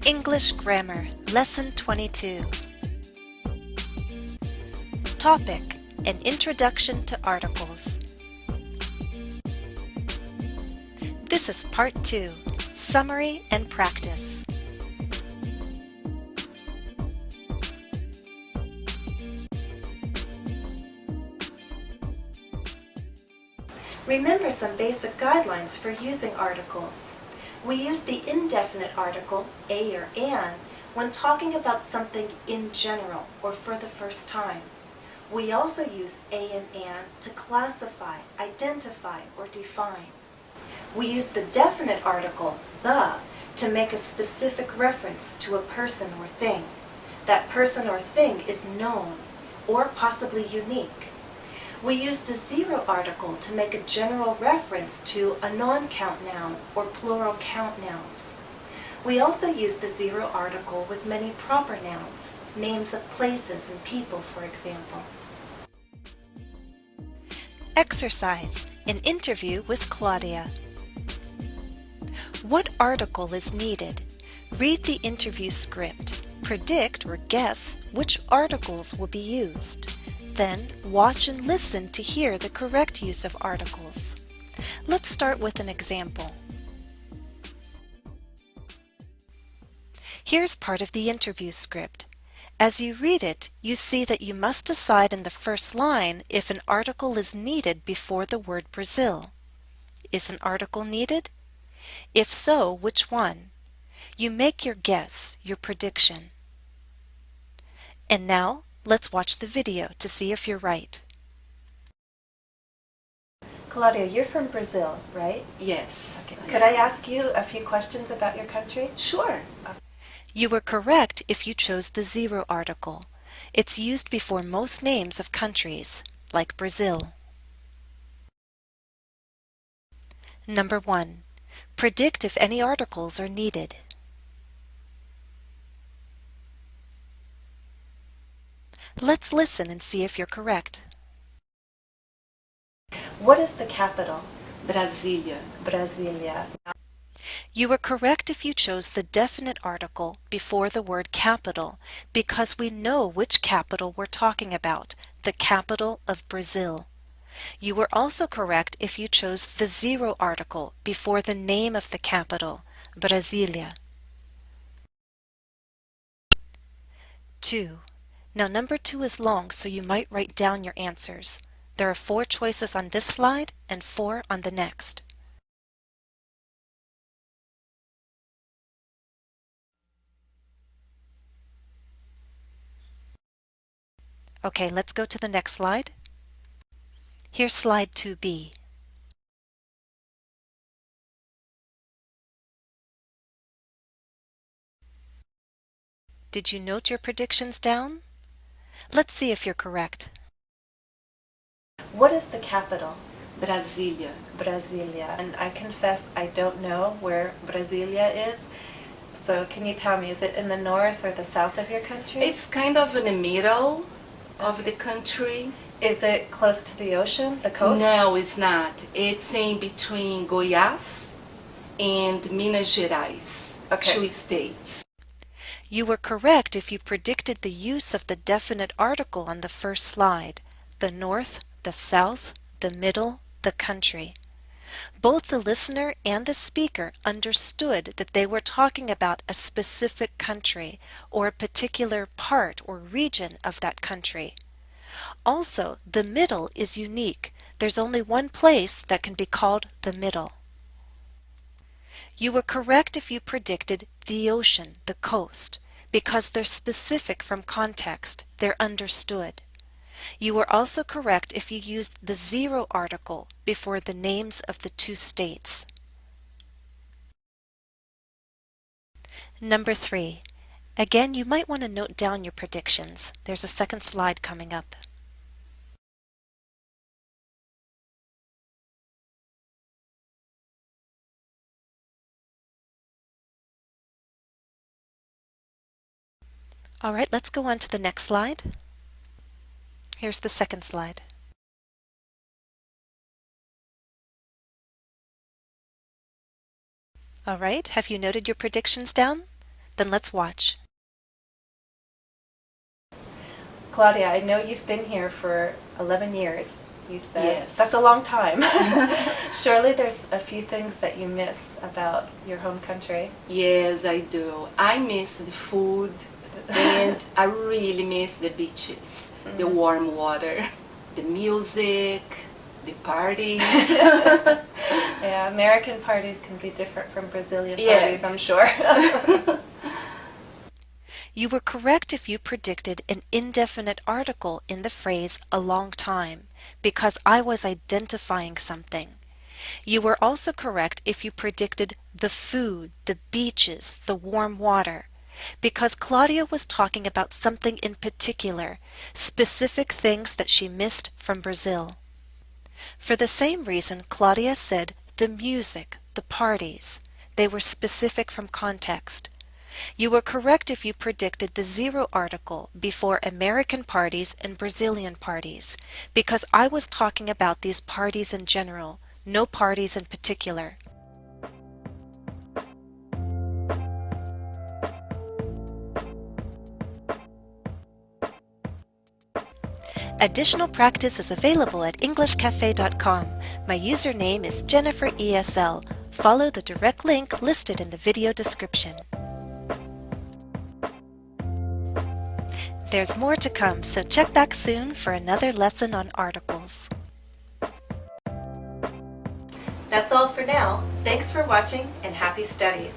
English Grammar, Lesson 22. Topic: An Introduction to Articles. This is Part 2, Summary and Practice. Remember some basic guidelines for using articles. We use the indefinite article, a or an, when talking about something in general or for the first time. We also use a and an to classify, identify, or define. We use the definite article, the, to make a specific reference to a person or thing. That person or thing is known or possibly unique. We use the zero article to make a general reference to a non-count noun or plural count nouns. We also use the zero article with many proper nouns, names of places and people, for example. Exercise: an interview with Claudia. What article is needed? Read the interview script. Predict or guess which articles will be used. Then, watch and listen to hear the correct use of articles. Let's start with an example. Here's part of the interview script. As you read it, you see that you must decide in the first line if an article is needed before the word Brazil. Is an article needed? If so, which one? You make your guess, your prediction. And now, let's watch the video to see if you're right. Claudia, you're from Brazil, right? Yes. Okay. Could I ask you a few questions about your country? Sure. You were correct if you chose the zero article. It's used before most names of countries, like Brazil. Number 1. Predict if any articles are needed. Let's listen and see if you're correct. What is the capital? Brasília. Brasília. You were correct if you chose the definite article before the word capital, because we know which capital we're talking about, the capital of Brazil. You were also correct if you chose the zero article before the name of the capital, Brasília. 2. Now number 2 is long, so you might write down your answers. There are 4 choices on this slide and 4 on the next. Okay, let's go to the next slide. Here's slide 2B. Did you note your predictions down? Let's see if you're correct. What is the capital? Brasília. Brasília. And I confess I don't know where Brasília is. So can you tell me, is it in the north or the south of your country? It's kind of in the middle of the country. Is it close to the ocean, the coast? No, it's not. It's in between Goiás and Minas Gerais, Okay. 2 states. You were correct if you predicted the use of the definite article on the first slide, the north, the south, the middle, the country. Both the listener and the speaker understood that they were talking about a specific country or a particular part or region of that country. Also, the middle is unique. There's only one place that can be called the middle. You were correct if you predicted the ocean, the coast, because they're specific from context, they're understood. You were also correct if you used the zero article before the names of the 2 states. Number 3. Again, you might want to note down your predictions. There's a second slide coming up. All right, let's go on to the next slide. Here's the second slide. All right, have you noted your predictions down? Then let's watch. Claudia, I know you've been here for 11 years, you said. Yes. That's a long time. Surely there's a few things that you miss about your home country. Yes, I do. I miss the food and I really miss the beaches, the warm water, the music, the parties. Yeah, American parties can be different from Brazilian Yes. parties, I'm sure. You were correct if you predicted an indefinite article in the phrase a long time, because I was identifying something. You were also correct if you predicted the food, the beaches, the warm water, because Claudia was talking about something in particular, specific things that she missed from Brazil. For the same reason, Claudia said the music, the parties. They were specific from context. You were correct if you predicted the zero article before American parties and Brazilian parties, because I was talking about these parties in general, no parties in particular. Additional practice is available at EnglishCafe.com. My username is JenniferESL. Follow the direct link listed in the video description. There's more to come, so check back soon for another lesson on articles. That's all for now. Thanks for watching and happy studies.